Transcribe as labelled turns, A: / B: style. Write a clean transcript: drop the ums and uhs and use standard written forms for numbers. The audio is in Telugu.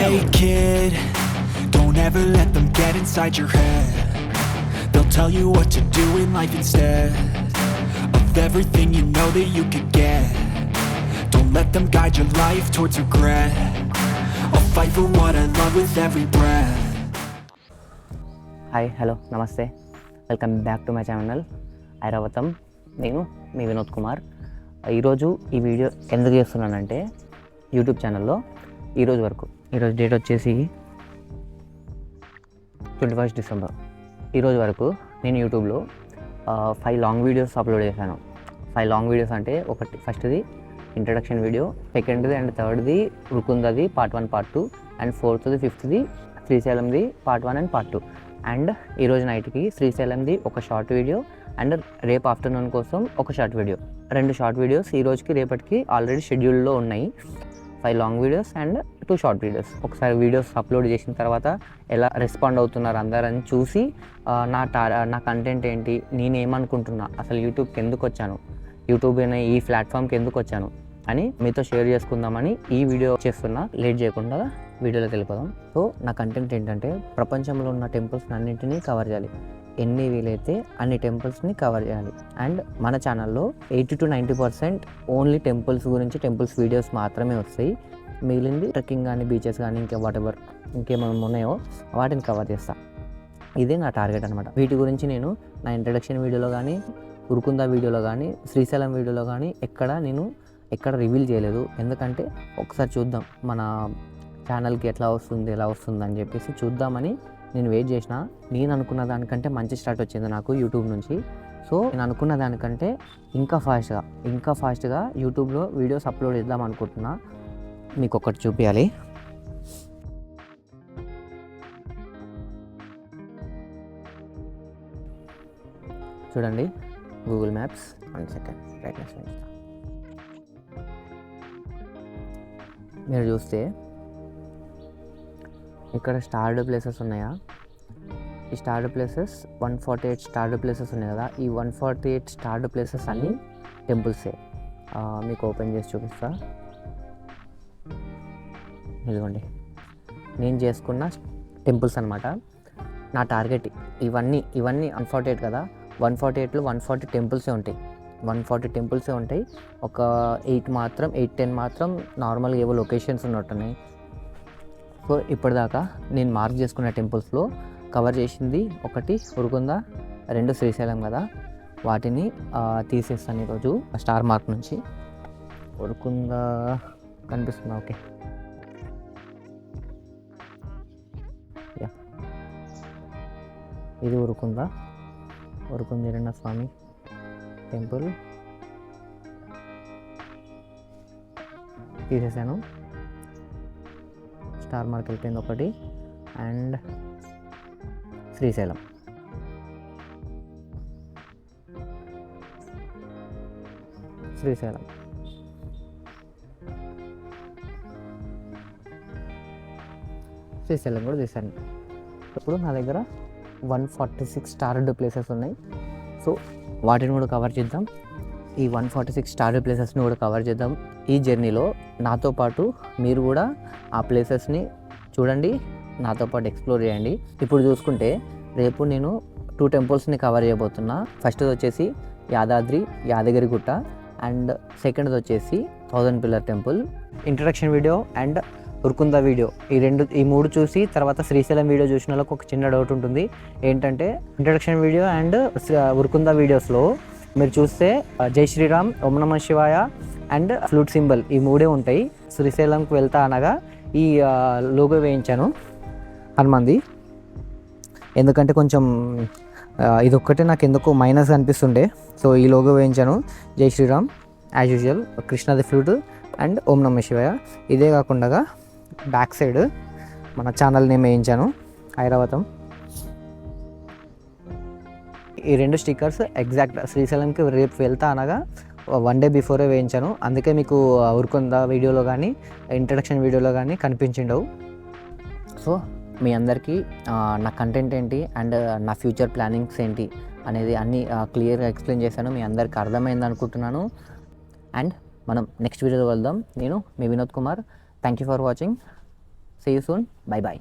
A: Hey kid, don't ever let them get inside your head. They'll tell you what to do in life instead of everything you know that you could get. Don't let them guide your life towards regret. I'll fight for what I love with every breath.
B: Hi hello నమస్తే, welcome back to my channel Airavatham. నేను మీ వినోద్ కుమార్. ఈరోజు ఈ వీడియో ఎందుకు చేస్తున్నానంటే యూట్యూబ్ ఛానల్లో ఈరోజు డేట్ వచ్చేసి 21 డిసెంబర్. ఈరోజు వరకు నేను యూట్యూబ్లో 5 లాంగ్ వీడియోస్ అప్లోడ్ చేశాను. 5 లాంగ్ వీడియోస్ అంటే ఒకటి ఫస్ట్ది ఇంట్రడక్షన్ వీడియో, సెకండ్ది అండ్ థర్డ్ది రుకుందది పార్ట్ 1 పార్ట్ 2 అండ్ ఫోర్త్ది ఫిఫ్త్ది శ్రీశైలంది పార్ట్ 1 అండ్ పార్ట్ 2. అండ్ ఈరోజు నైట్కి శ్రీశైలంది ఒక షార్ట్ వీడియో అండ్ రేపు ఆఫ్టర్నూన్ కోసం ఒక షార్ట్ వీడియో, 2 షార్ట్ వీడియోస్ ఈ రోజుకి రేపటికి ఆల్రెడీ షెడ్యూల్లో ఉన్నాయి. 5 long videos and 2 short videos. ఒకసారి వీడియోస్ అప్లోడ్ చేసిన తర్వాత ఎలా రెస్పాండ్ అవుతున్నారు అందరని చూసి నా కంటెంట్ ఏంటి, నేనేమనుకుంటున్నా, అసలు యూట్యూబ్కి ఎందుకు వచ్చాను, యూట్యూబ్ అనే ఈ ప్లాట్ఫామ్కి ఎందుకు వచ్చాను అని మీతో షేర్ చేసుకుందామని ఈ వీడియో చేస్తున్నా. లేట్ చేయకుండా వీడియోలోకి వెళ్ళిపోదాం. సో నా కంటెంట్ ఏంటంటే ప్రపంచంలో ఉన్న టెంపుల్స్ అన్నింటినీ కవర్ చేయాలి. ఎన్ని వీలైతే అన్ని టెంపుల్స్ని కవర్ చేయాలి. అండ్ మన ఛానల్లో 80 to 90% ఓన్లీ టెంపుల్స్ గురించి, టెంపుల్స్ వీడియోస్ మాత్రమే వస్తాయి. మిగిలింది ట్రెక్కింగ్ కానీ, బీచెస్ కానీ, ఇంకా వాటెవర్ ఇంకేమైనా ఉన్నాయో వాటిని కవర్ చేస్తా. ఇదే నా టార్గెట్ అనమాట. వీటి గురించి నేను నా ఇంట్రడక్షన్ వీడియోలో కానీ, ఉరుకుందా వీడియోలో కానీ, శ్రీశైలం వీడియోలో కానీ ఎక్కడ రివీల్ చేయలేదు. ఎందుకంటే ఒకసారి చూద్దాం మన ఛానల్కి ఎలా వస్తుంది అని చెప్పేసి చూద్దామని నేను వెయిట్ చేసిన. నేను అనుకున్న దానికంటే మంచి స్టార్ట్ వచ్చింది నాకు యూట్యూబ్ నుంచి. సో నేను అనుకున్న దానికంటే ఇంకా ఫాస్ట్గా యూట్యూబ్లో వీడియోస్ అప్లోడ్ చేద్దాం అనుకుంటున్నా. మీకు ఒకటి చూపించాలి. చూడండి, గూగుల్ మ్యాప్స్. 1 సెకండ్ బ్రైట్నెస్ పెంచుతా. మీరు చూస్తే ఇక్కడ స్టార్డ్ ప్లేసెస్ ఉన్నాయా? ఈ స్టార్డ్ ప్లేసెస్ 148 స్టార్డ్ ప్లేసెస్ ఉన్నాయి కదా. ఈ 148 స్టార్డ్ ప్లేసెస్ అన్నీ టెంపుల్సే. మీకు ఓపెన్ చేసి చూపిస్తా. ఇదిగోండి, నేను చేసుకున్న టెంపుల్స్ అనమాట. నా టార్గెట్ ఇవన్నీ 148 కదా. 148లో 140 టెంపుల్సే ఉంటాయి. 140 టెంపుల్సే ఉంటాయి. ఒక 8-10 మాత్రం నార్మల్గా ఏవో లొకేషన్స్ ఉన్నట్టున్నాయి. సో ఇప్పటిదాకా నేను మార్క్ చేసుకున్న టెంపుల్స్లో కవర్ చేసింది 1 ఉరుకుందా, 2 శ్రీశైలం కదా. వాటిని తీసేస్తాను ఈరోజు స్టార్ మార్క్ నుంచి. ఉరుకుందా కనిపిస్తుందా? ఓకే, ఇది ఉరుకుందా వీరన్న స్వామి టెంపుల్ తీసేసాను. స్టార్ మార్క్ వెళ్ళిపోయింది ఒకటి. అండ్ శ్రీశైలం కూడా తీసాను. ఇప్పుడు నా దగ్గర 146 స్టార్డ్ ప్లేసెస్ ఉన్నాయి. సో వాటిని కూడా కవర్ చేద్దాం. ఈ 146 స్టార్డ్ ప్లేసెస్ని కూడా కవర్ చేద్దాం. ఈ జర్నీలో నాతో పాటు మీరు కూడా ఆ ప్లేసెస్ని చూడండి, నాతో పాటు ఎక్స్ప్లోర్ చేయండి. ఇప్పుడు చూసుకుంటే రేపు నేను 2 టెంపుల్స్ని కవర్ చేయబోతున్నా. ఫస్ట్ది వచ్చేసి యాదగిరిగుట్ట అండ్ సెకండ్ది వచ్చేసి 1000 pillar temple. Introduction video and Urukunda video ఈ మూడు చూసి తర్వాత శ్రీశైలం వీడియో చూసిన వాళ్ళకి ఒక చిన్న డౌట్ ఉంటుంది. ఏంటంటే ఇంట్రడక్షన్ వీడియో అండ్ ఉరుకుందా వీడియోస్లో మీరు చూస్తే జై శ్రీరామ్, ఓం నమః శివాయ అండ్ ఫ్లూట్ సింబల్ ఈ మూడే ఉంటాయి. శ్రీశైలంకి వెళ్తా అనగా ఈ లోగో వేయించాను హనుమంది. ఎందుకంటే కొంచెం ఇదొక్కటే నాకు ఎందుకు మైనస్ అనిపిస్తుండే. సో ఈ లోగో వేయించాను. జై శ్రీరామ్ యాజ్ యూజువల్, కృష్ణది ఫ్లూట్ అండ్ ఓం నమః శివాయ. ఇదే కాకుండా బ్యాక్ సైడ్ మన ఛానల్ నేమ్ వేయించాను, ఐరావతం. ఈ 2 స్టిక్కర్స్ ఎగ్జాక్ట్ శ్రీశైలంకి రేపు వెళ్తా అనగా 1 డే బిఫోరే వేయించాను. అందుకే మీకు ఉరుకుందా వీడియోలో కానీ, ఇంట్రడక్షన్ వీడియోలో కానీ కనిపించిండవు. సో మీ అందరికీ నా కంటెంట్ ఏంటి అండ్ నా ఫ్యూచర్ ప్లానింగ్స్ ఏంటి అనేది అన్నీ క్లియర్గా ఎక్స్ప్లెయిన్ చేశాను. మీ అందరికీ అర్థమైంది అనుకుంటున్నాను. అండ్ మనం నెక్స్ట్ వీడియోలో వెళ్దాం. నేను మీ Vinod Kumar. Thank you for watching. See you soon. Bye bye.